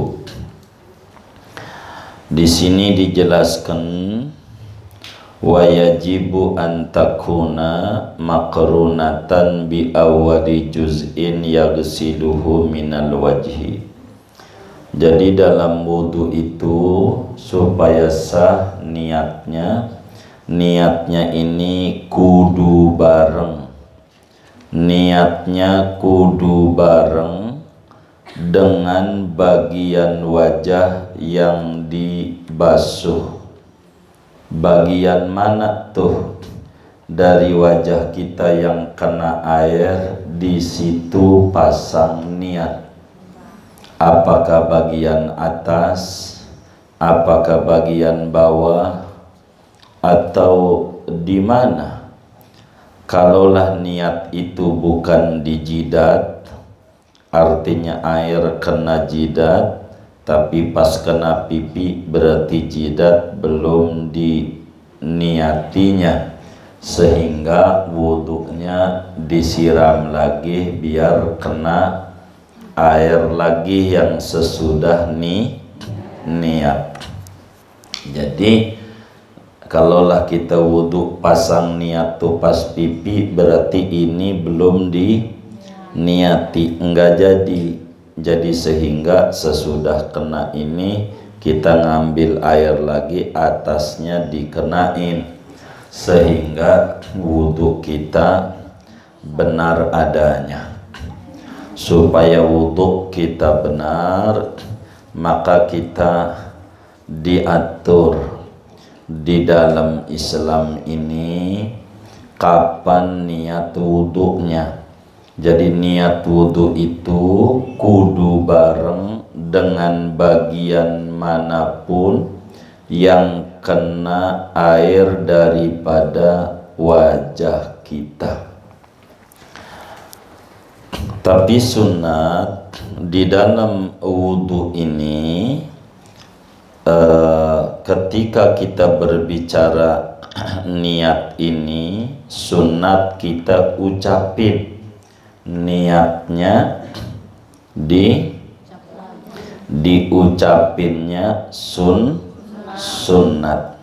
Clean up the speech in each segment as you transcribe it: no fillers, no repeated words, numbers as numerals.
wudu. Di sini dijelaskan wa yajibu an takuna maqrunatan bi awwali juz'in yaghsiluhu minal wajhi. Jadi dalam wudu itu supaya sah niatnya ini kudu bareng. Niatnya kudu bareng dengan bagian wajah yang dibasuh. Bagian mana tuh dari wajah kita yang kena air, di situ pasang niat. Apakah bagian atas, apakah bagian bawah, atau di mana? Kalaulah niat itu bukan di jidat, artinya air kena jidat, tapi pas kena pipi berarti jidat belum diniatinya, sehingga wudhunya disiram lagi biar kena air lagi yang sesudah niat. Jadi kalaulah kita wudhu pasang niat tuh pas pipi, berarti ini belum diniati, enggak jadi sehingga sesudah kena ini kita ngambil air lagi, atasnya dikenain, sehingga wudhu kita benar adanya. Supaya wudhu kita benar, maka kita diatur di dalam Islam ini kapan niat wudhunya. Jadi niat wudhu itu kudu bareng dengan bagian manapun yang kena air daripada wajah kita. Tapi sunat di dalam wudhu ini, ketika kita berbicara niat ini, sunat kita ucapin niatnya, diucapinnya sunnat.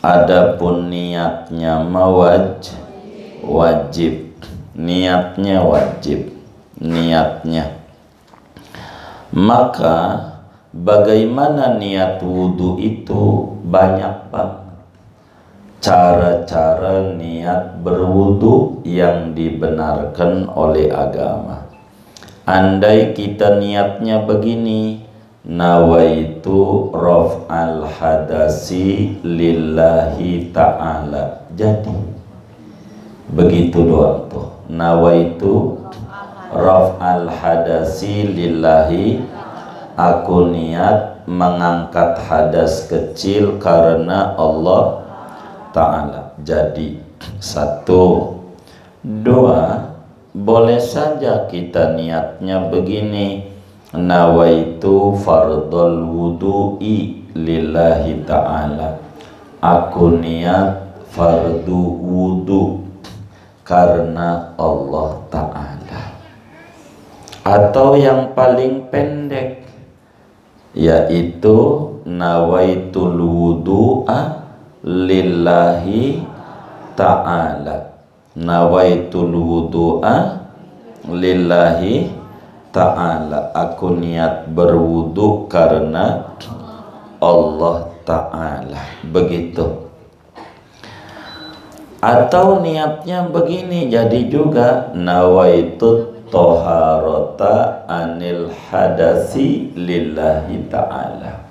Adapun niatnya wajib. Niatnya wajib, niatnya. Maka bagaimana niat wudhu itu? Banyak banget cara-cara niat berwudhu yang dibenarkan oleh agama. Andai kita niatnya begini, nawaitu raf'al hadasi lillahi ta'ala, jadi begitu doang tuh. Nawaitu raf'al hadasi lillahi, aku niat mengangkat hadas kecil karena Allah Ta'ala. Jadi satu. Dua, boleh saja kita niatnya begini, nawaitu fardhal wudu'i lillahi ta'ala, aku niat fardu wudu karena Allah Ta'ala. Atau yang paling pendek, yaitu nawaitul wudu'a lillahi ta'ala, nawaitul wudu'a lillahi ta'ala, aku niat berwudu karena Allah Ta'ala. Begitu. Atau niatnya begini, jadi juga nawaitu toharota anil hadasi lillahi ta'ala,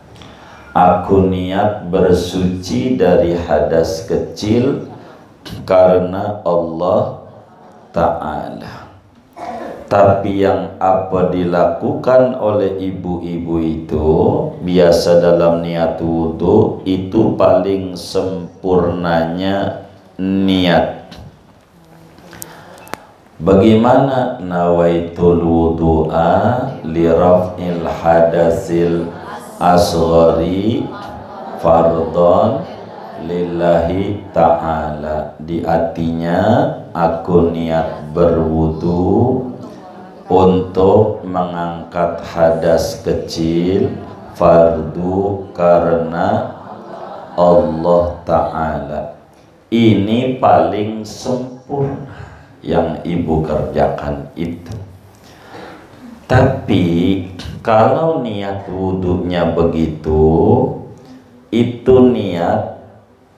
aku niat bersuci dari hadas kecil karena Allah Ta'ala. Tapi yang apa dilakukan oleh ibu-ibu itu biasa dalam niat wudhu itu paling sempurnanya niat. Bagaimana? Nawaitul wudu'a li raf'il hadasil asghari fardhon lillahi ta'ala. Di artinya aku niat berwudu untuk mengangkat hadas kecil fardu karena Allah Ta'ala. Ini paling sempurna yang ibu kerjakan itu. Tapi kalau niat wudhunya begitu, itu niat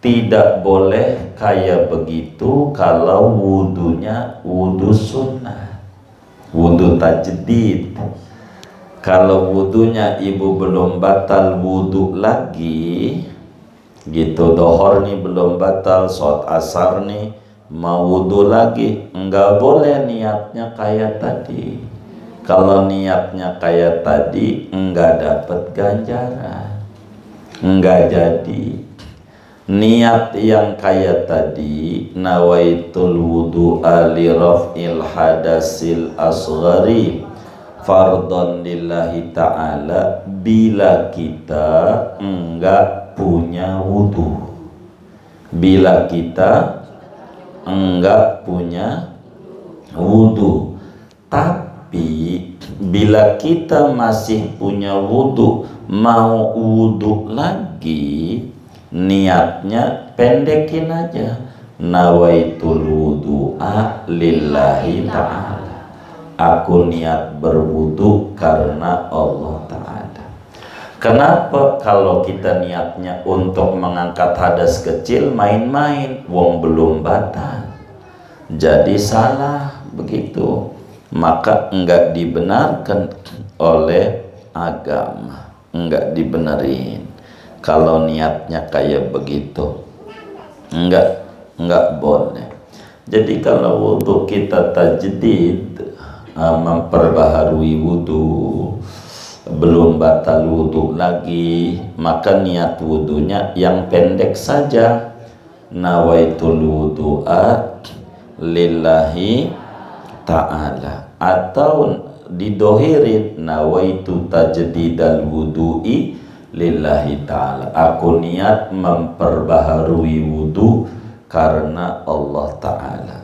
tidak boleh kayak begitu kalau wudhunya wudhu sunnah, wudhu tajdid. Kalau wudhunya ibu belum batal wudhu lagi gitu, dohor nih belum batal, sholat asar nih mau wudhu lagi, enggak boleh niatnya kayak tadi. Kalau niatnya kayak tadi enggak dapat ganjaran, enggak jadi. Niat yang kayak tadi, nawaitul wudu'a li raf'il hadasil asghari fardhan lillahi ta'ala, bila kita enggak punya wudu. Bila kita enggak punya wudu. Tapi bila kita masih punya wudu, mau wudu lagi, niatnya pendekin aja, nawaitul wudu'a lillahi ta'ala, aku niat berwudu karena Allah Ta'ala. Kenapa kalau kita niatnya untuk mengangkat hadas kecil main-main, wong belum batal, jadi salah begitu, maka enggak dibenarkan oleh agama, enggak dibenerin. Kalau niatnya kayak begitu enggak boleh. Jadi kalau wudhu kita tajdid, memperbaharui wudhu, belum batal wudhu lagi, maka niat wudhunya yang pendek saja, nawaitul wudu'a lillahi ta'ala, atau didohirin nawaitu tajdidal wudu'i lillahi ta'ala, aku niat memperbaharui wudhu karena Allah Ta'ala.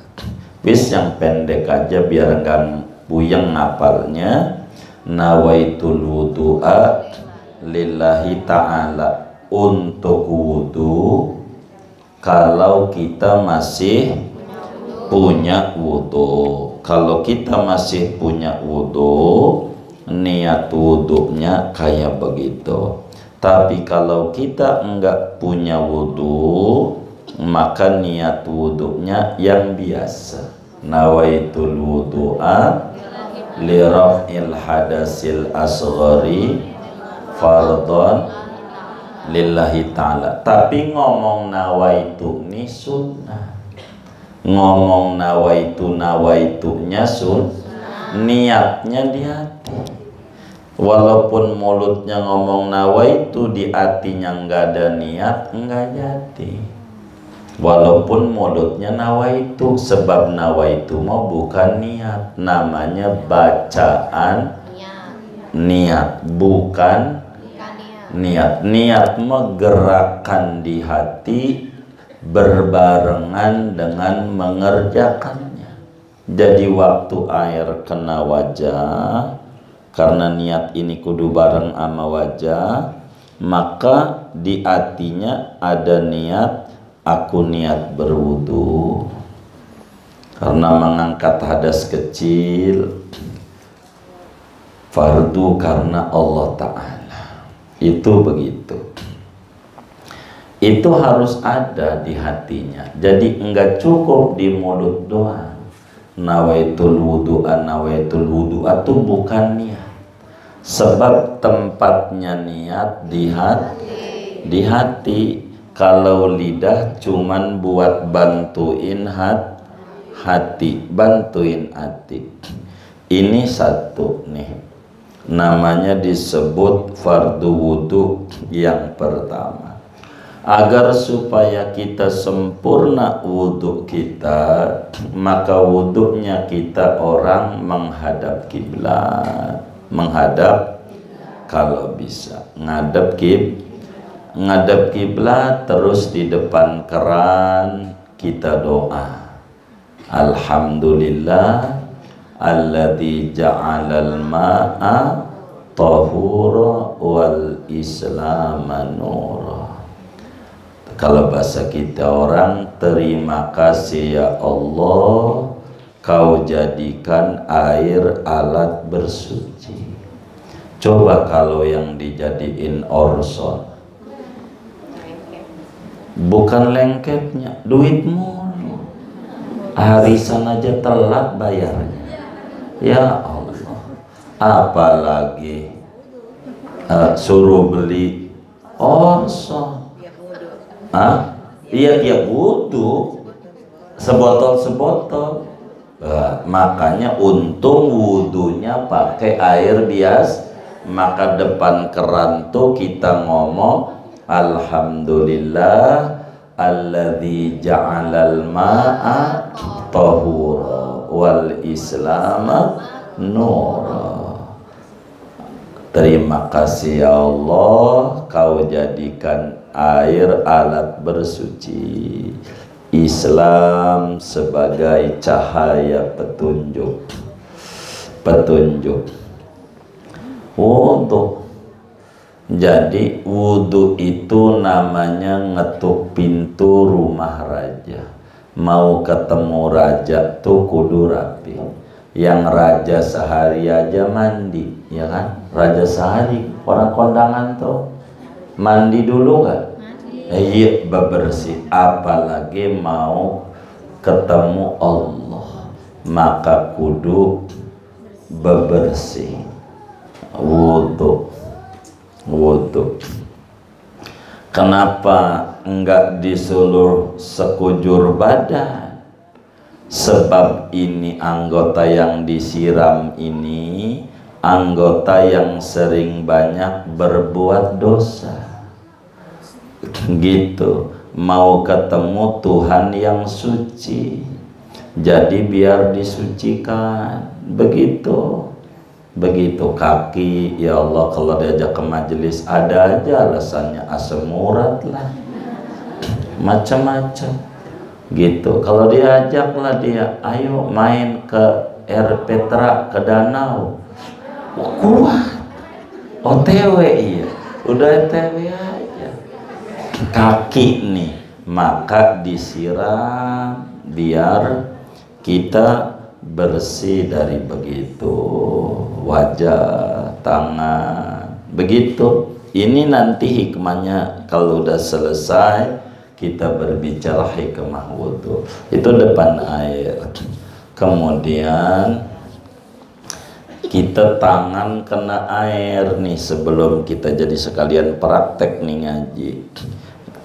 Bis yang pendek aja biar enggak buyeng ngapalnya, nawaitul wudu'a lillahi ta'ala, untuk wudhu kalau kita masih punya wudhu. Kalau kita masih punya wudhu, niat wudhunya kayak begitu. Tapi kalau kita enggak punya wudhu, maka niat wudhunya yang biasa, nawaitul wudu'a li raf'il hadasil asghari fardhan lillahi ta'ala. Tapi ngomong nawaitu ini sunnah, ngomong nawaitunya sunnah, niatnya di hati. Walaupun mulutnya ngomong nawaitu, di hatinya enggak ada niat, enggak jadi. Walaupun mulutnya nawaitu, sebab nawaitu mau bukan niat, namanya bacaan niat, bukan niat. Niat menggerakkan di hati berbarengan dengan mengerjakannya. Jadi waktu air kena wajah, karena niat ini kudu bareng sama wajah, maka di hatinya ada niat, aku niat berwudu karena mengangkat hadas kecil fardu karena Allah Ta'ala. Itu begitu, itu harus ada di hatinya. Jadi enggak cukup di mulut doang, nawaitul wudu'a itu bukan niat, sebab tempatnya niat di hati. Kalau lidah cuman buat bantuin hati, bantuin hati. Ini satu nih, namanya disebut fardu wudu yang pertama. Agar supaya kita sempurna wudu kita, maka wudunya kita orang menghadap kiblat, menghadap kalau bisa ngadep kiblat, terus di depan keran kita doa, alhamdulillah alladzi ja'alal ma'a tahura wal islama nura. Kalau bahasa kita orang, terima kasih ya Allah, kau jadikan air alat bersuci. Coba kalau yang dijadiin orson, bukan lengketnya, duit mulu, harisan aja telat bayarnya. Ya Allah, apalagi suruh beli orson. Iya tiap wudhu sebotol-sebotol. Makanya untung wudhunya pakai air biasa. Maka depan keran tuh kita ngomong alhamdulillah alladzi ja'alal ma'a tahura wal islama nura. Terima kasih ya Allah, kau jadikan air alat bersuci, Islam sebagai cahaya petunjuk. Untuk jadi wudhu itu namanya ngetuk pintu rumah raja. Mau ketemu raja tuh kudu rapi. Yang raja sehari aja mandi, ya kan? Raja sehari, orang kondangan tuh mandi dulu kan? Iya, bebersih. Apalagi mau ketemu Allah, maka kudu bebersih. Wudhu. Kenapa enggak disuruh sekujur badan? Sebab ini anggota yang disiram ini anggota yang sering banyak berbuat dosa. Gitu, mau ketemu Tuhan yang suci, jadi biar disucikan. Begitu kaki, ya Allah, kalau diajak ke majelis ada aja alasannya, asam urat lah, macam-macam gitu. Kalau diajaklah dia, ayo main ke air Petra, ke danau, kuat, OTW, iya, udah OTW aja. Kaki nih, maka disiram biar kita bersih dari begitu. Wajah, tangan, begitu. Ini nanti hikmahnya kalau udah selesai kita berbicara hikmah wudhu. Itu depan air. Kemudian kita tangan kena air nih sebelum kita jadi sekalian praktek nih ngaji.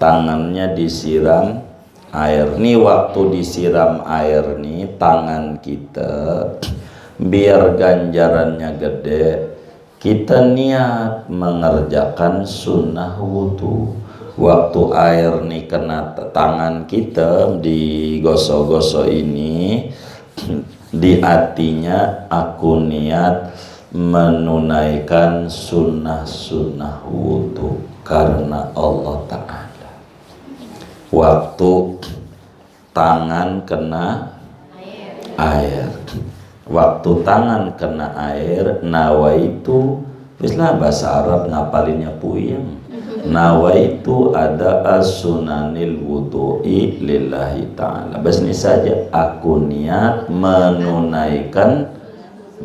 Tangannya disiram air. Nih waktu disiram air nih tangan kita biar ganjarannya gede, kita niat mengerjakan sunnah wudhu. Waktu air nih kena tangan kita digosok-gosok ini, di hatinya aku niat menunaikan sunnah-sunnah wudhu karena Allah Ta'ala. Waktu tangan kena air, waktu tangan kena air, nawaitu, bislah bahasa Arab ngapalinnya puyeng. Nawaitu ada as-sunanil wudu'i lillahi ta'ala. Bas ini saja, aku niat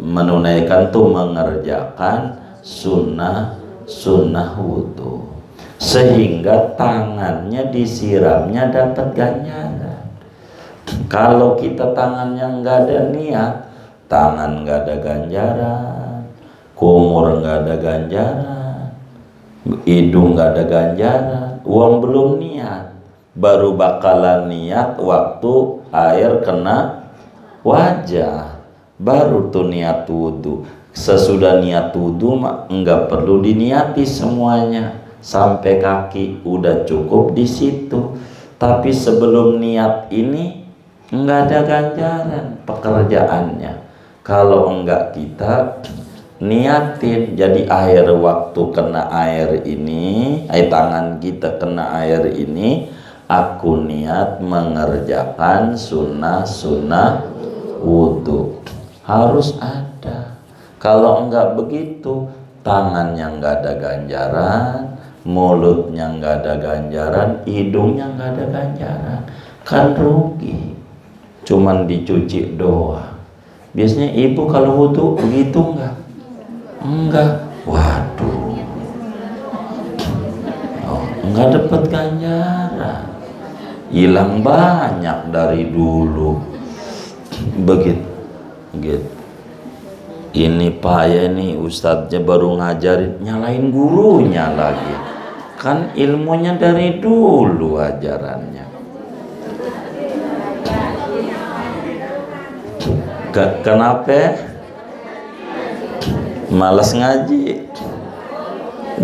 menunaikan tuh mengerjakan sunnah wudhu, sehingga tangannya disiramnya dapat ganjaran. Kalau kita tangannya nggak ada niat, tangan nggak ada ganjaran, kumur nggak ada ganjaran, hidung nggak ada ganjaran, uang belum niat, baru bakalan niat waktu air kena wajah, baru tuh niat wudhu. Sesudah niat wudhu nggak perlu diniati semuanya sampai kaki, udah cukup di situ. Tapi sebelum niat ini nggak ada ganjaran pekerjaannya. Kalau enggak kita niatin, jadi air waktu kena air ini, tangan kita kena air ini, aku niat mengerjakan sunnah wudhu. harus ada. Kalau enggak begitu, tangannya enggak ada ganjaran, mulutnya enggak ada ganjaran, hidungnya enggak ada ganjaran, kan rugi. Cuman dicuci doang. Biasanya ibu kalau wudu begitu enggak? Enggak. Waduh. Oh, enggak dapat ganjaran. Hilang banyak dari dulu. Begitu. Gitu. Ini Pak ya, ini ustadznya baru ngajarin, nyalain gurunya lagi. Kan ilmunya dari dulu ajarannya. Kenapa? Malas ngaji.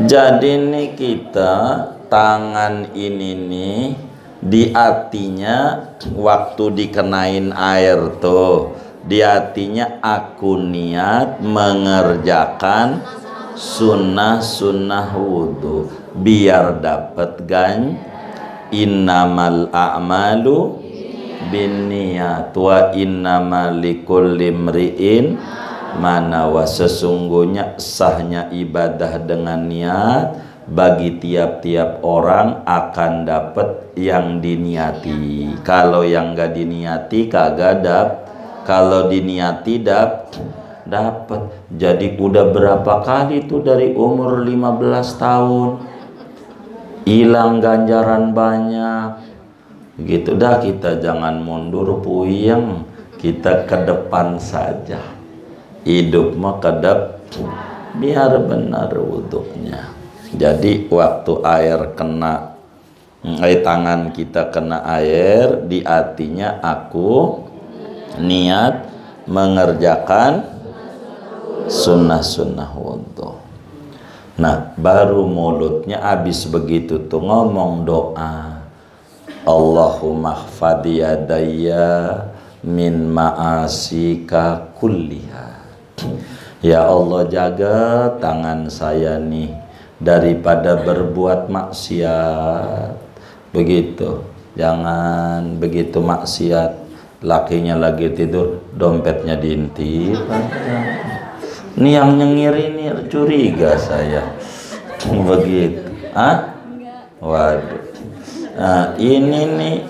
Jadi nih kita tangan ini nih di hatinya waktu dikenain air tuh, di hatinya aku niat mengerjakan sunnah wudhu biar dapat innamal a'malu binniyat wa innamal likulli imri'in manawa, sesungguhnya sahnya ibadah dengan niat bagi tiap-tiap orang akan dapat yang diniati. Kalau yang gak diniati kagak kalau diniati dapat. Jadi udah berapa kali tuh dari umur 15 tahun hilang ganjaran banyak. Gitu dah, kita jangan mundur puyeng, kita ke depan saja. Hidup mah kedap biar benar wudhunya. Jadi waktu air kena, tangan kita kena air, di hatinya aku niat mengerjakan sunnah wudhu. Nah, baru mulutnya habis begitu tuh ngomong doa. Allahumma khfadi yadayya min ma'asika kulliha. Ya Allah, jaga tangan saya nih daripada berbuat maksiat. Begitu, jangan begitu maksiat. Lakinya lagi tidur, dompetnya diintip. Ini yang nyengir ini curiga saya. Begitu. Waduh. Nah, ini nih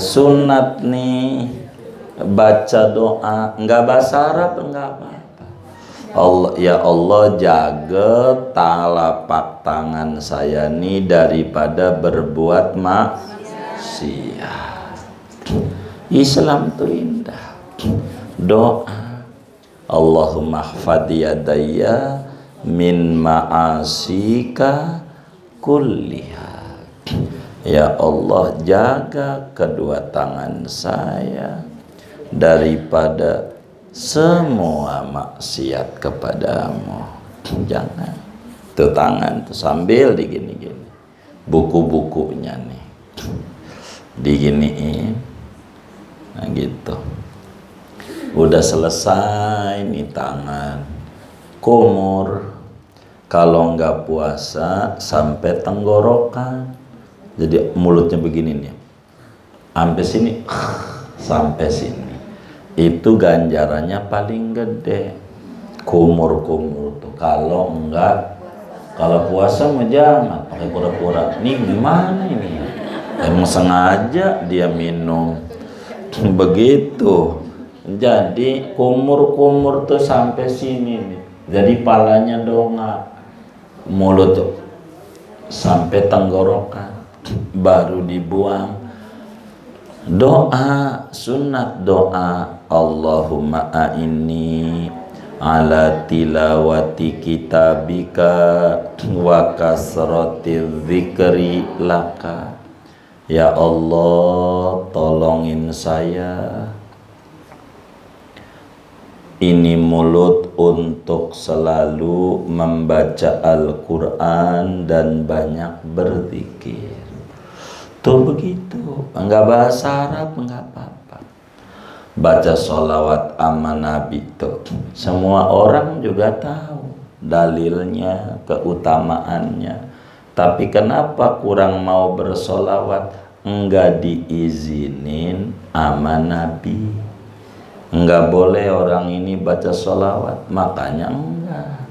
sunat nih, baca doa, enggak bahasa Arab enggak apa-apa. Allah, ya Allah, jaga telapak tangan saya nih daripada berbuat maksiat. Islam tuh indah. Doa Allahumma khfadi yadayya min ma'asika kulliha. Ya Allah, jaga kedua tangan saya daripada semua maksiat kepadamu. Jangan. Tuh tangan tuh sambil digini-gini. Buku-bukunya nih diginiin. Nah gitu. Udah selesai nih tangan. Kumur. Kalau nggak puasa sampai tenggorokan. Jadi mulutnya begini nih, sampai sini, sampai sini. Itu ganjarannya paling gede. Kumur-kumur tuh. Kalau enggak, kalau puasa mah jangan pakai pura-pura. Nih gimana ini? Emang sengaja dia minum. Begitu. Jadi kumur-kumur tuh sampai sini nih. Jadi palanya dongak, mulut tuh sampai tenggorokan. Baru dibuang. Doa sunat, doa Allahumma a'inni ala tilawati kitabika wa kasrati dzikri laka. Ya Allah, tolongin saya ini mulut untuk selalu membaca Al-Quran dan banyak berzikir. Tuh begitu, enggak bahasa Arab enggak apa-apa. Baca sholawat sama Nabi tuh, semua orang juga tahu dalilnya, keutamaannya. Tapi kenapa kurang mau bersolawat? Enggak diizinin sama Nabi. Enggak boleh orang ini baca sholawat, makanya enggak.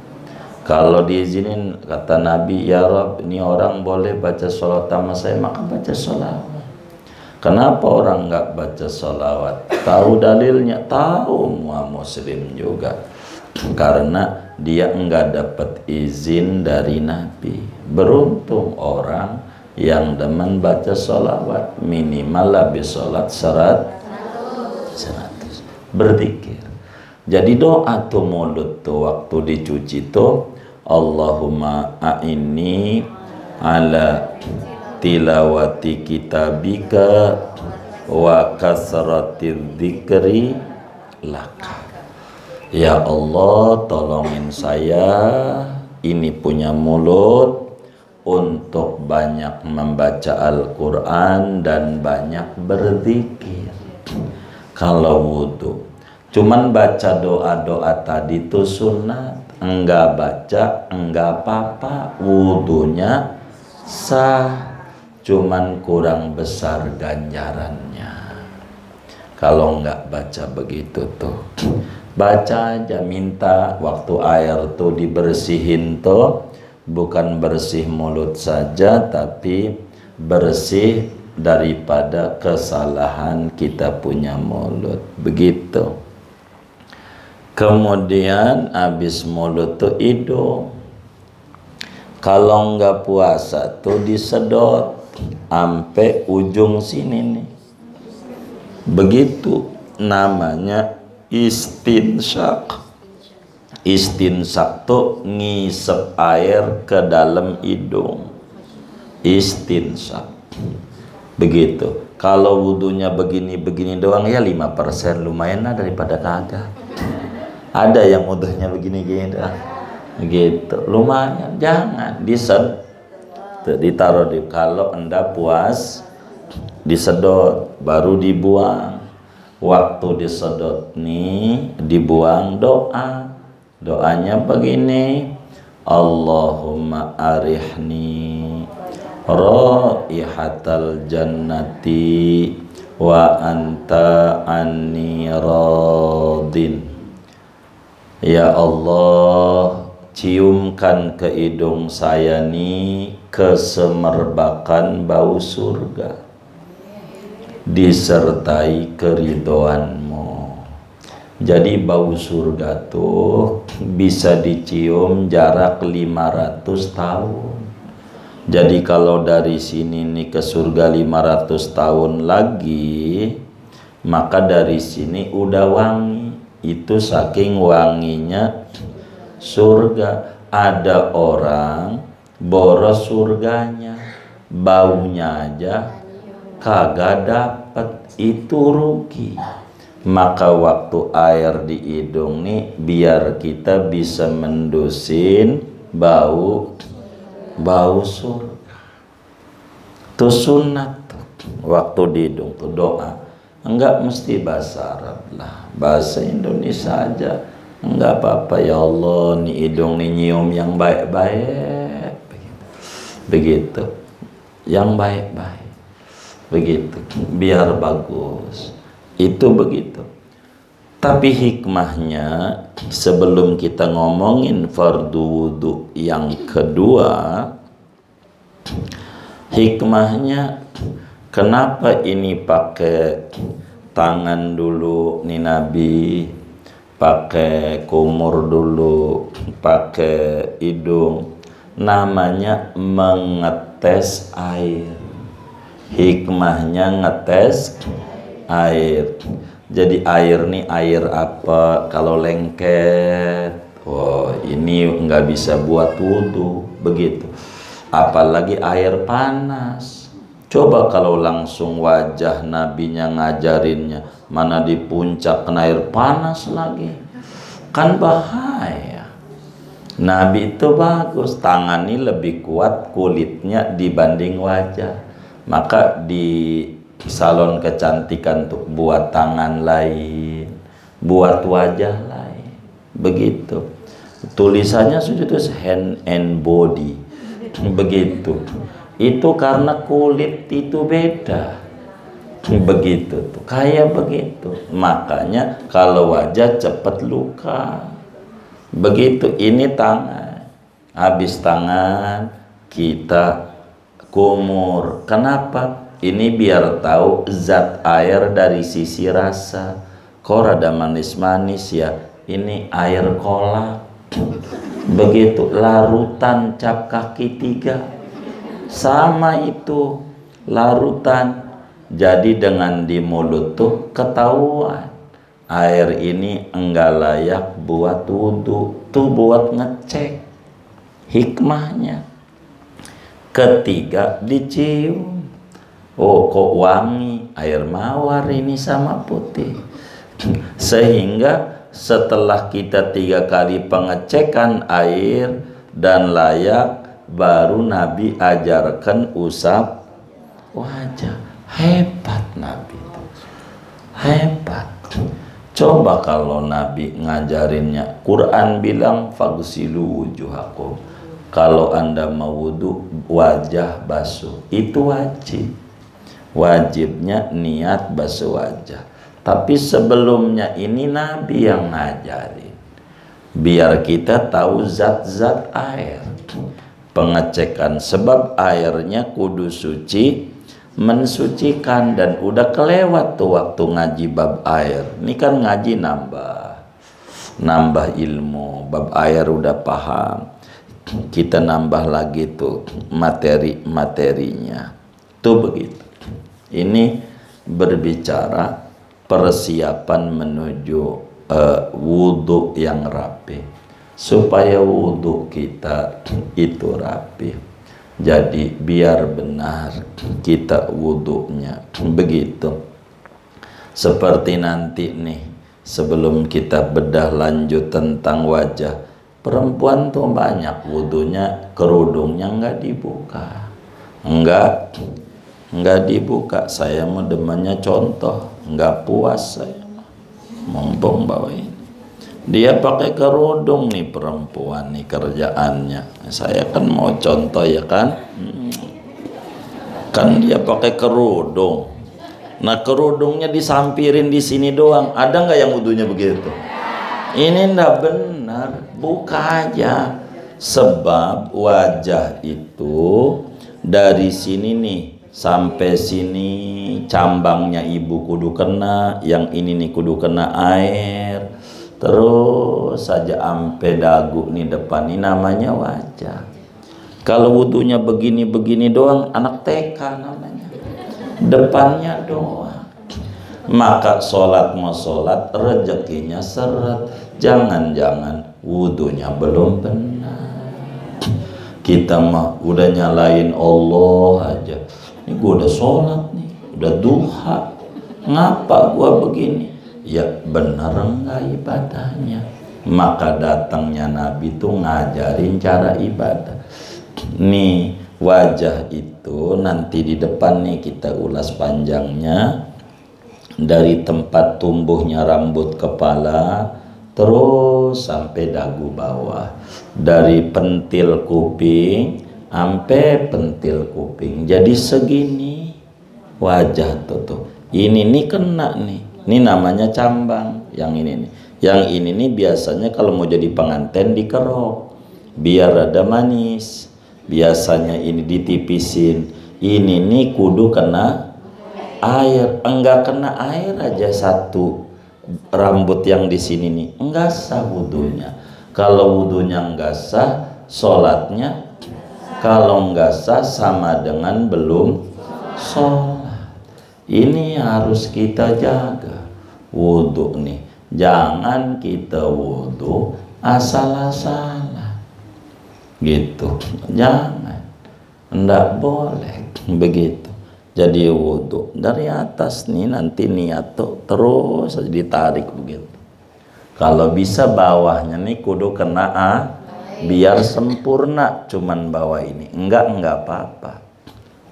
Kalau diizinin, kata Nabi, ya Rabb, ini orang boleh baca sholawat sama saya, maka baca sholawat. Kenapa orang enggak baca sholawat? Tahu dalilnya? Tahu, semua muslim juga. Karena dia enggak dapat izin dari Nabi. Beruntung orang yang demen baca sholawat, minimal habis sholat 100. Berzikir. Jadi doa tuh mulut tuh waktu dicuci tuh, Allahumma a'inni ala tilawati kitabika wa kasrati dzikri laka. Ya Allah, tolongin saya, ini punya mulut untuk banyak membaca Al-Quran dan banyak berzikir. Kalau wudhu, cuman baca doa-doa tadi itu sunat, enggak baca enggak apa-apa, wudhunya sah, cuman kurang besar ganjarannya. Kalau enggak baca begitu tuh, baca aja, minta waktu air tuh dibersihin tuh, bukan bersih mulut saja, tapi bersih daripada kesalahan kita punya mulut. Begitu. Kemudian habis mulut tuh hidung. Kalau nggak puasa tuh disedot sampai ujung sini nih. Begitu, namanya istinsyak. Istinsyak tuh ngisep air ke dalam hidung. Istinsyak. Begitu. Kalau wudhunya begini-begini doang ya 5%, lumayan lah daripada kagak. Ada yang wudhunya begini-gini doang. Begitu, lumayan. Jangan disedot, ditaruh di, kalau Anda puas disedot baru dibuang. Waktu disedot nih dibuang, doa. Doanya begini, Allahumma arihni raihatal jannati wa anta anni radin. Ya Allah, ciumkan ke hidung saya nih kesemerbakan bau surga disertai keridhoanmu. Jadi bau surga tuh bisa dicium jarak 500 tahun. Jadi kalau dari sini nih ke surga 500 tahun lagi, maka dari sini udah wangi. Itu saking wanginya surga. Ada orang boros surganya, baunya aja kagak dapet, itu rugi. Maka waktu air di hidung nih biar kita bisa mendusin bau surga. Itu sunat tuh. Waktu di hidung tuh doa. Enggak mesti bahasa Arab lah, bahasa Indonesia aja. Enggak apa-apa, ya Allah, nih hidung nih nyium yang baik-baik. Begitu. Yang baik-baik. Begitu. Biar bagus. Itu begitu. Tapi hikmahnya, sebelum kita ngomongin fardu wudhu yang kedua, hikmahnya kenapa ini pakai tangan dulu nih Nabi, pakai kumur dulu, pakai hidung. Namanya mengetes air. Hikmahnya ngetes air. Jadi air nih air apa? Kalau lengket, oh ini nggak bisa buat wudhu. Begitu. Apalagi air panas. Coba kalau langsung wajah nabinya ngajarinnya, mana di puncak kena air panas lagi, kan bahaya. Nabi itu bagus, tangannya lebih kuat kulitnya dibanding wajah. Maka di salon kecantikan tuh buat tangan lain, buat wajah lain. Begitu. Tulisannya sudah tulis hand and body. Begitu. Itu karena kulit itu beda. Begitu tuh, kayak begitu. Makanya kalau wajah cepat luka. Begitu, ini tangan. Habis tangan kita kumur. Kenapa? Ini biar tahu zat air dari sisi rasa. Kok rada manis-manis ya? Ini air kolak. Begitu, larutan cap kaki 3. Sama itu, larutan. Jadi dengan di mulut tuh ketahuan air ini enggak layak buat wudhu, tuh buat ngecek hikmahnya. Ketiga, dicium. Oh, kok wangi, air mawar ini sama putih. Sehingga setelah kita 3 kali pengecekan air dan layak, baru Nabi ajarkan usap wajah. Hebat Nabi itu, hebat. Coba kalau Nabi ngajarinnya, Quran bilang fagsilu wujuhakum, kalau anda mau wudhu wajah basuh, itu wajib. Wajibnya niat basuh wajah. Tapi sebelumnya ini Nabi yang ngajarin, biar kita tahu zat-zat air, pengecekan. Sebab airnya kudu suci, mensucikan. Dan udah kelewat tuh waktu ngaji bab air. Ini kan ngaji nambah ilmu. Bab air udah paham, kita nambah lagi tuh materi-materinya. Tuh begitu. Ini berbicara persiapan menuju wudhu yang rapi. Supaya wudhu kita itu rapi. Jadi biar benar kita wudhunya. Begitu. Seperti nanti nih, sebelum kita bedah lanjut tentang wajah, perempuan tuh banyak wudhunya kerudungnya nggak dibuka. Nggak dibuka. Saya mau demennya contoh, nggak puas saya mumpung bawain. Dia pakai kerudung nih perempuan nih kerjaannya. Saya kan mau contoh ya kan. Kan dia pakai kerudung. Nah kerudungnya disampirin di sini doang. Ada nggak yang wudhunya begitu? Ini ndak benar. Buka aja. Sebab wajah itu dari sini nih sampai sini cambangnya ibu kudu kena. Yang ini nih kudu kena air. Terus saja ampe dagu nih depan, ini namanya wajah. Kalau wudhunya begini-begini doang, anak TK namanya. Depannya doang. Maka sholat mau sholat, rezekinya seret. Jangan-jangan wudhunya belum benar. Kita mah udah nyalain Allah aja. Ini gua udah sholat nih, udah duha. Ngapa gua begini? Ya benar enggak ibadahnya. Maka datangnya Nabi tuh ngajarin cara ibadah. Nih wajah itu nanti di depan nih kita ulas panjangnya. Dari tempat tumbuhnya rambut kepala terus sampai dagu bawah. Dari pentil kuping sampai pentil kuping. Jadi segini wajah tuh. Ini nih kena nih. Ini namanya cambang. Yang ini nih. Yang ini nih biasanya kalau mau jadi pengantin dikerok biar ada manis. Biasanya ini ditipisin. Ini nih kudu kena air. Enggak kena air aja satu rambut yang di sini nih enggak sah wudhunya. Kalau wudhunya enggak sah, sholatnya kalau enggak sah sama dengan belum sholat. Ini harus kita jaga wudhu nih. Jangan kita wudhu asal-asalan gitu. Jangan, enggak boleh begitu. Jadi wudhu dari atas nih, nanti niat tuh terus ditarik begitu. Kalau bisa bawahnya nih kudu kena biar sempurna. Cuman bawah ini enggak apa-apa.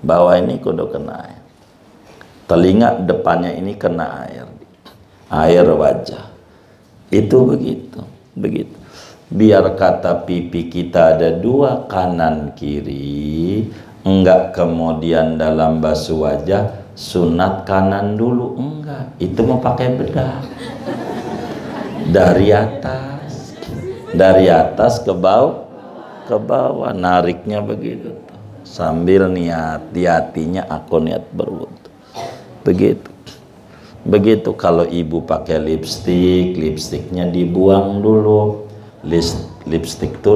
Bawah ini kudu kena air. Telinga depannya ini kena air wajah. Itu begitu. Biar kata pipi kita ada 2 kanan kiri. Enggak kemudian dalam basuh wajah sunat kanan dulu, enggak, itu mau pakai bedak. Dari atas ke bawah, nariknya begitu tuh. Sambil niat, di hatinya aku niat berwudu. Begitu kalau ibu pakai lipstiknya dibuang dulu. Lipstik tuh